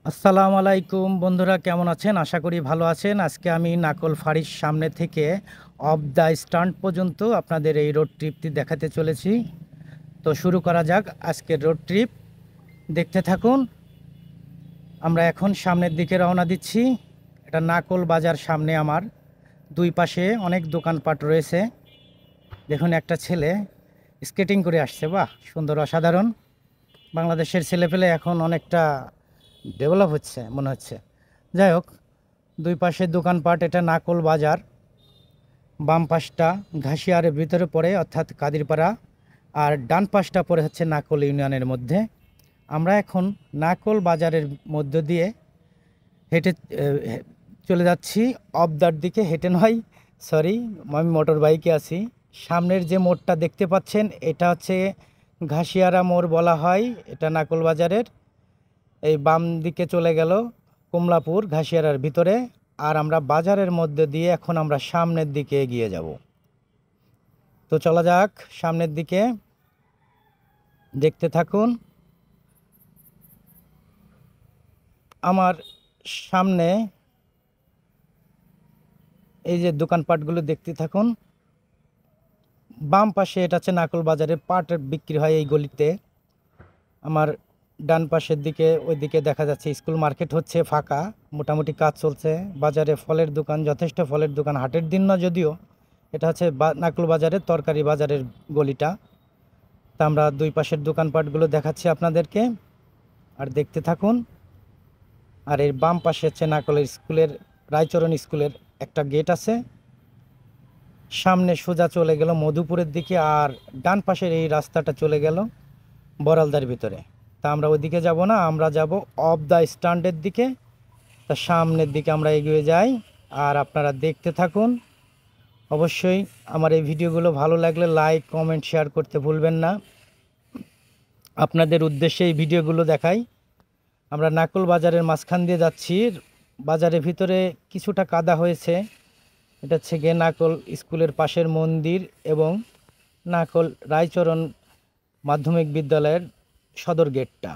আসসালামু আলাইকুম বন্ধুরা, কেমন আছেন? আশা করি ভালো আছেন। আজকে আমি নাকল ফাঁড়ির সামনে থেকে অফ দ্য স্ট্যান্ড পর্যন্ত আপনাদের এই রোড ট্রিপটি দেখাতে চলেছি। তো শুরু করা যাক আজকের রোড ট্রিপ। দেখতে থাকুন। আমরা এখন সামনের দিকে রওনা দিচ্ছি। এটা নাকল বাজার। সামনে আমার দুই পাশে অনেক দোকানপাট রয়েছে। দেখুন, একটা ছেলে স্কেটিং করে আসছে। বাহ, সুন্দর, অসাধারণ। বাংলাদেশের ছেলেপেলে এখন অনেকটা ডেভেলপ হচ্ছে মনে হচ্ছে। যাই হোক, দুই পাশে দোকানপাট। এটা নাকল বাজার। বাম পাশটা ঘাসিয়ারের ভিতরে পড়ে, অর্থাৎ কাদিরপাড়া, আর ডান পাশটা পড়ে হচ্ছে নাকল ইউনিয়নের মধ্যে। আমরা এখন নাকল বাজারের মধ্য দিয়ে হেঁটে চলে যাচ্ছি অবদার দিকে। হেঁটে নয়, সরি, আমি মোটর বাইকে আছি। সামনের যে মোড়টা দেখতে পাচ্ছেন, এটা হচ্ছে ঘাসিয়ারা মোড় বলা হয় এটা নাকল বাজারের। এই বাম দিকে চলে গেল কমলাপুর ঘাসিয়ারার ভিতরে। আর আমরা বাজারের মধ্যে দিয়ে এখন আমরা সামনের দিকে এগিয়ে যাব। তো চলা যাক সামনের দিকে, দেখতে থাকুন। আমার সামনে এই যে দোকানপাটগুলো দেখতে থাকুন। বাম পাশে এটা হচ্ছে নাকল বাজারে পাট বিক্রি হয় এই গলিতে। আমার ডান পাশের দিকে, ওইদিকে দেখা যাচ্ছে স্কুল মার্কেট হচ্ছে ফাঁকা, মোটামুটি কাজ চলছে। বাজারে ফলের দোকান, যথেষ্ট ফলের দোকান। হাটের দিন না যদিও, এটা হচ্ছে নাকল বাজারের তরকারি বাজারের গলিটা। তা আমরা দুই পাশের দোকানপাটগুলো দেখাচ্ছি আপনাদেরকে, আর দেখতে থাকুন। আর এর বাম পাশে হচ্ছে নাকলের স্কুলের, রায়চরণ স্কুলের একটা গেট আছে। সামনে সোজা চলে গেল মধুপুরের দিকে, আর ডান পাশের এই রাস্তাটা চলে গেল বড়ালদার ভিতরে। তা আমরা ওইদিকে যাব না, আমরা যাব অফ দ্য স্ট্যান্ডের দিকে। তা সামনের দিকে আমরা এগিয়ে যাই, আর আপনারা দেখতে থাকুন। অবশ্যই আমার এই ভিডিওগুলো ভালো লাগলে লাইক, কমেন্ট, শেয়ার করতে ভুলবেন না। আপনাদের উদ্দেশ্যে এই ভিডিওগুলো দেখাই। আমরা নাকল বাজারের মাঝখান দিয়ে যাচ্ছি। বাজারের ভিতরে কিছুটা কাদা হয়েছে। এটা হচ্ছে গিয়ে নাকল স্কুলের পাশের মন্দির এবং নাকল রায়চরণ মাধ্যমিক বিদ্যালয়ের সদর গেটটা।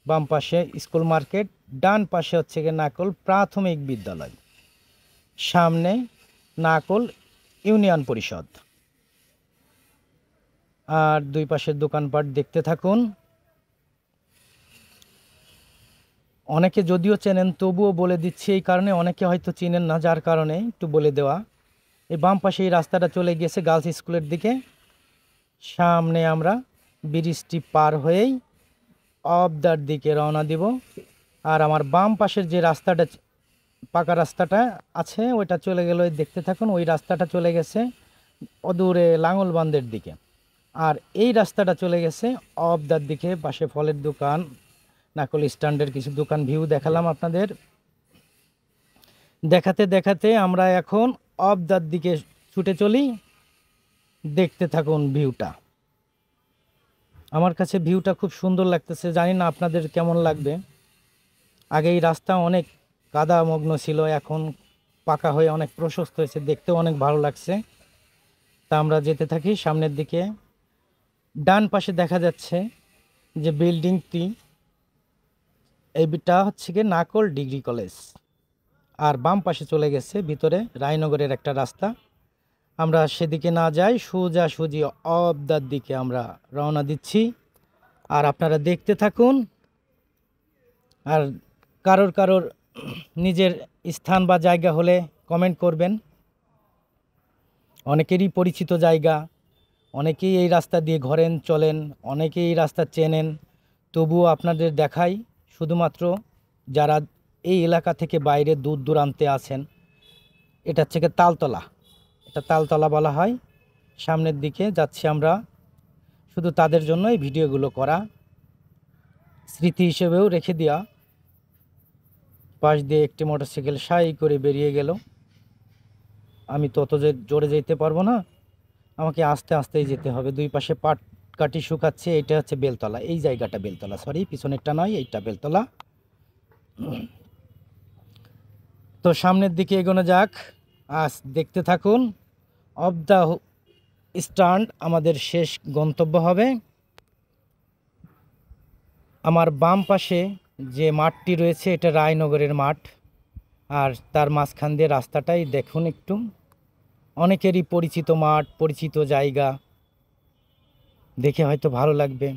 বাম পাশে স্কুল মার্কেট, ডান পাশে হচ্ছে গিয়ে নাকল প্রাথমিক বিদ্যালয়, সামনে নাকল ইউনিয়ন পরিষদ। আর দুই পাশের দোকানপাট দেখতে থাকুন। অনেকে যদিও চেনেন, তবুও বলে দিচ্ছি এই কারণে, অনেকে হয়তো চেনেন না, যার কারণে একটু বলে দেওয়া। এই বাম পাশে এই রাস্তাটা চলে গিয়েছে গার্লস স্কুলের দিকে। সামনে আমরা ব্রিজটি পার হয়েই অবদার দিকে রওনা দিব। আর আমার বাম পাশের যে রাস্তাটা, পাকা রাস্তাটা আছে, ওইটা চলে গেল, দেখতে থাকুন। ওই রাস্তাটা চলে গেছে অদূরে লাঙ্গলবান্ধের দিকে। আর এই রাস্তাটা চলে গেছে অবদার দিকে। পাশে ফলের দোকান, নাকল স্ট্যান্ডের কিছু দোকান ভিউ দেখালাম আপনাদের। দেখাতে দেখাতে আমরা এখন অবদার দিকে ছুটে চলি। দেখতে থাকুন ভিউটা। আমার কাছে ভিউটা খুব সুন্দর লাগতেছে, জানি না আপনাদের কেমন লাগবে। আগে এই রাস্তা অনেক কাদামগ্ন ছিল, এখন পাকা হয়ে অনেক প্রশস্ত হয়েছে, দেখতেও অনেক ভালো লাগছে। তা আমরা যেতে থাকি সামনের দিকে। ডান পাশে দেখা যাচ্ছে যে বিল্ডিংটি, এইটা হচ্ছে গিয়ে নাকল ডিগ্রি কলেজ। আর বাম পাশে চলে গেছে ভিতরে রায়নগরের একটা রাস্তা। আমরা সেদিকে না যাই, সোজাসুজি অবদার দিকে আমরা রওনা দিচ্ছি। আর আপনারা দেখতে থাকুন। আর কারোর কারোর নিজের স্থান বা জায়গা হলে কমেন্ট করবেন। অনেকেরই পরিচিত জায়গা, অনেকেই এই রাস্তা দিয়ে ঘোরেন, চলেন, অনেকেই এই রাস্তা চেনেন। তবুও আপনাদের দেখাই, শুধুমাত্র যারা এই এলাকা থেকে বাইরে দূর দূরান্তে আছেন। এটা হচ্ছে গিয়ে তালতলা, এটা তালতলা বলা হয়। সামনের দিকে যাচ্ছি আমরা, শুধু তাদের জন্য এই ভিডিওগুলো করা, স্মৃতি হিসেবেও রেখে দেওয়া। পাশ দিয়ে একটি মোটরসাইকেল সাই করে বেরিয়ে গেল। আমি তত যে জোরে যেতে পারবো না, আমাকে আস্তে আস্তেই যেতে হবে। দুই পাশে পাট কাটি শুকাচ্ছে। এটা হচ্ছে বেলতলা, এই জায়গাটা বেলতলা, সরি, পিছনেরটা নয়, এইটা বেলতলা। তো সামনের দিকে এগোনো যাক, আজ দেখতে থাকুন। অফ দ্য স্ট্যান্ড আমাদের শেষ গন্তব্য হবে। আমার বাম পাশে যে মাঠটি রয়েছে এটা রায়নগরের মাঠ। আর তার মাঝখান দিয়ে রাস্তাটাই দেখুন একটু, অনেকেরই পরিচিত মাঠ, পরিচিত জায়গা, দেখে হয়তো ভালো লাগবে।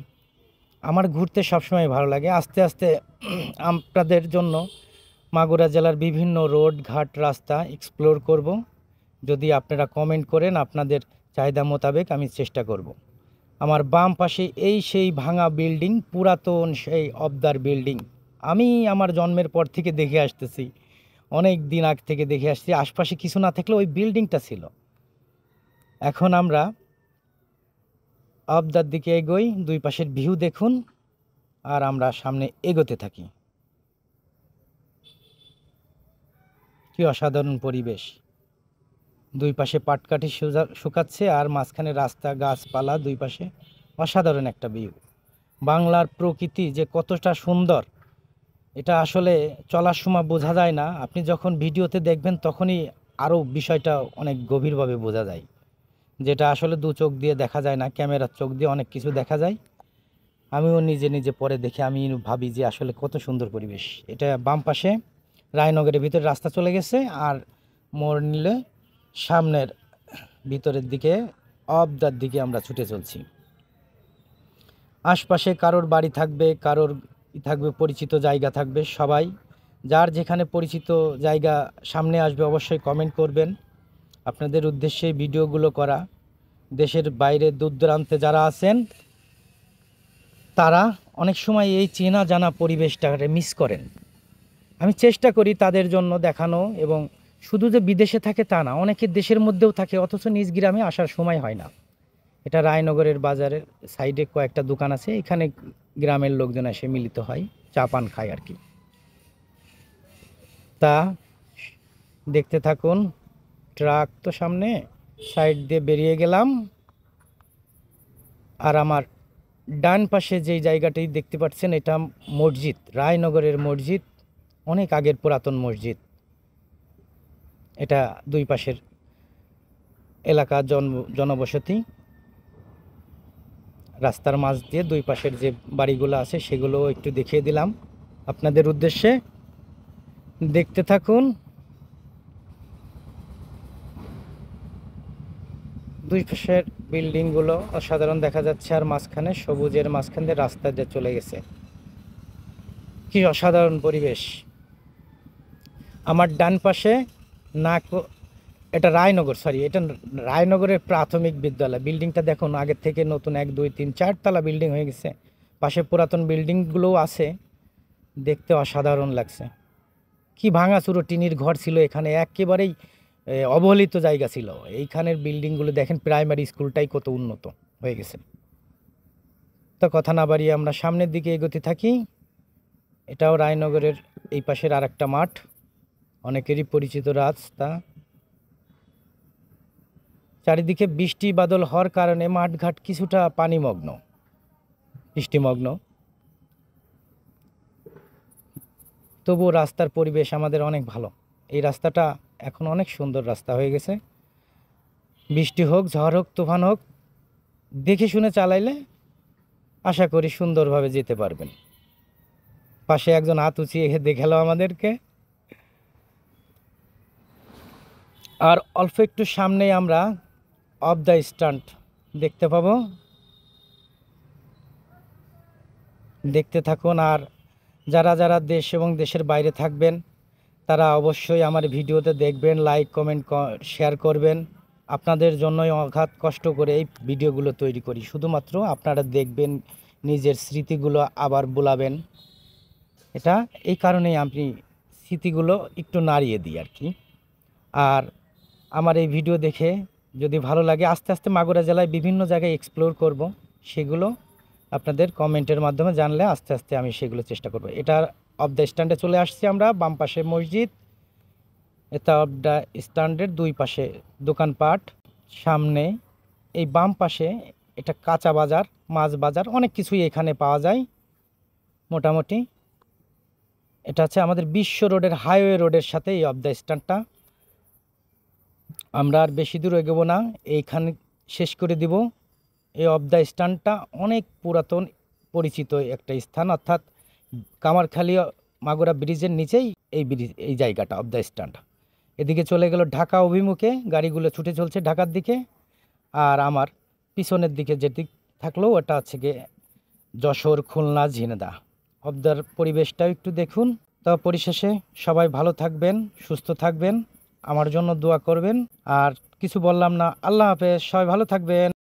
আমার ঘুরতে সবসময় ভালো লাগে। আস্তে আস্তে আপনাদের জন্য মাগুরা জেলার বিভিন্ন রোড ঘাট রাস্তা এক্সপ্লোর করব। যদি আপনারা কমেন্ট করেন, আপনাদের চাহিদা মোতাবেক আমি চেষ্টা করব। আমার বাম পাশে এই সেই ভাঙা বিল্ডিং, পুরাতন সেই অবদার বিল্ডিং। আমি আমার জন্মের পর থেকে দেখে আসতেছি, অনেক দিন আগ থেকে দেখে আসছি। আশপাশে কিছু না থাকলে ওই বিল্ডিংটা ছিল। এখন আমরা অবদার দিকে এগোই, দুই পাশের ভিউ দেখুন আর আমরা সামনে এগোতে থাকি। কি অসাধারণ পরিবেশ, দুই পাশে পাটকাঠি শুকাচ্ছে আর মাঝখানে রাস্তা, গাছপালা দুই পাশে, অসাধারণ একটা ভিউ। বাংলার প্রকৃতি যে কতটা সুন্দর এটা আসলে চলার সময় বোঝা যায় না, আপনি যখন ভিডিওতে দেখবেন তখনই আরও বিষয়টা অনেক গভীরভাবে বোঝা যায়, যেটা আসলে দু চোখ দিয়ে দেখা যায় না, ক্যামেরার চোখ দিয়ে অনেক কিছু দেখা যায়। আমিও নিজে নিজে পরে দেখে আমি ভাবি যে আসলে কত সুন্দর পরিবেশ। এটা বাম পাশে রায়নগরের ভিতরে রাস্তা চলে গেছে, আর মোড় নিলে সামনের ভিতরের দিকে অবদার দিকে আমরা ছুটে চলছি। আশপাশে কারোর বাড়ি থাকবে, কারোর থাকবে, পরিচিত জায়গা থাকবে। সবাই যার যেখানে পরিচিত জায়গা সামনে আসবে অবশ্যই কমেন্ট করবেন। আপনাদের উদ্দেশ্যে ভিডিওগুলো করা। দেশের বাইরে দূর দূরান্তে যারা আছেন তারা অনেক সময় এই চেনা জানা পরিবেশটাকে মিস করেন। আমি চেষ্টা করি তাদের জন্য দেখানো, এবং শুধু যে বিদেশে থাকে তা না, অনেকে দেশের মধ্যেও থাকে অথচ নিজ গ্রামে আসার সময় হয় না। এটা রায়নগরের বাজারের সাইডে কয়েকটা দোকান আছে, এখানে গ্রামের লোকজন এসে মিলিত হয়, চা পান খায় আর কি। তা দেখতে থাকুন। ট্রাক তো সামনে, সাইড দিয়ে বেরিয়ে গেলাম। আর আমার ডান পাশে যেই জায়গাটি দেখতে পাচ্ছেন এটা মসজিদ, রায়নগরের মসজিদ, অনেক আগের পুরাতন মসজিদ। এটা দুই পাশের এলাকা জনবসতি, রাস্তার মাঝ দিয়ে দুই পাশের যে বাড়িগুলো আছে সেগুলো একটু দেখিয়ে দিলাম আপনাদের উদ্দেশ্যে। দেখতে থাকুন। দুই পাশের বিল্ডিংগুলো অসাধারণ দেখা যাচ্ছে, আর মাঝখানে সবুজের মাঝখান দিয়ে রাস্তা দিয়ে চলে গেছে। কি অসাধারণ পরিবেশ। আমার ডান পাশে এটা রায়নগর, এটা রায়নগরের প্রাথমিক বিদ্যালয়। বিল্ডিংটা দেখুন, আগের থেকে নতুন 1 2 3 4 তলা বিল্ডিং হয়ে গেছে। পাশে পুরাতন বিল্ডিংগুলোও আছে, দেখতে অসাধারণ লাগছে। কি ভাঙাচুরো টিনের ঘর ছিল এখানে, একেবারেই অবহেলিত জায়গা ছিল। এইখানের বিল্ডিংগুলো দেখেন, প্রাইমারি স্কুলটাই কত উন্নত হয়ে গেছে। তো কথা না বাড়িয়ে আমরা সামনের দিকে এগোতে থাকি। এটাও রায়নগরের এই পাশের আর একটা মাঠ, অনেকেরই পরিচিত রাস্তা। চারিদিকে বৃষ্টি বাদল হওয়ার কারণে মাঠঘাট কিছুটা পানিমগ্ন, বৃষ্টিমগ্ন, তবুও রাস্তার পরিবেশ আমাদের অনেক ভালো। এই রাস্তাটা এখন অনেক সুন্দর রাস্তা হয়ে গেছে। বৃষ্টি হোক, ঝড় হোক, তুফান হোক, দেখে শুনে চালাইলে আশা করি সুন্দরভাবে যেতে পারবেন। পাশে একজন হাত উঁচিয়ে দেখালো আমাদেরকে। আর অল্প একটু সামনেই আমরা অফ দ্য স্ট্যান্ড দেখতে পাবো। দেখতে থাকুন। আর যারা যারা দেশ এবং দেশের বাইরে থাকবেন তারা অবশ্যই আমার ভিডিওতে দেখবেন, লাইক কমেন্ট শেয়ার করবেন। আপনাদের জন্যই অগাধ কষ্ট করে এই ভিডিওগুলো তৈরি করি, শুধুমাত্র আপনারা দেখবেন, নিজের স্মৃতিগুলো আবার বোলাবেন। এটা এই কারণেই আমি স্মৃতিগুলো একটু নাড়িয়ে দিই আর কি। আর আমার এই ভিডিও দেখে যদি ভালো লাগে, আস্তে আস্তে মাগুরা জেলায় বিভিন্ন জায়গায় এক্সপ্লোর করব, সেগুলো আপনাদের কমেন্টের মাধ্যমে জানলে আস্তে আস্তে আমি সেগুলো চেষ্টা করব। এটা অফ দ্য স্ট্যান্ডে চলে আসছি আমরা, বাম পাশে মসজিদ। এটা অফ দ্য স্ট্যান্ডের দুই পাশে দোকানপাট, সামনে এই বাম পাশে এটা কাঁচা বাজার, মাছ বাজার, অনেক কিছুই এখানে পাওয়া যায় মোটামুটি। এটা হচ্ছে আমাদের বিশ্ব রোডের, হাইওয়ে রোডের সাথে এই অফ দ্য স্ট্যান্ডটা। আমরা আর বেশি দূর এগোবো না, এইখানে শেষ করে দিব। এই অফ দ্য স্ট্যান্ডটা অনেক পুরাতন পরিচিত একটা স্থান, অর্থাৎ কামারখালী মাগুরা ব্রিজের নিচেই এই জায়গাটা অফ দ্য স্ট্যান্ড। এদিকে চলে গেল ঢাকা অভিমুখে, গাড়িগুলো ছুটে চলছে ঢাকার দিকে। আর আমার পিছনের দিকে যেটি থাকলো ওটা হচ্ছে গিয়ে যশোর, খুলনা, ঝিনেদা। অবদার পরিবেশটাও একটু দেখুন। তো পরিশেষে সবাই ভালো থাকবেন, সুস্থ থাকবেন, আমার জন্য দোয়া করবেন। আর কিছু বললাম না, আল্লাহ হাফেজ, সবাই ভালো থাকবেন।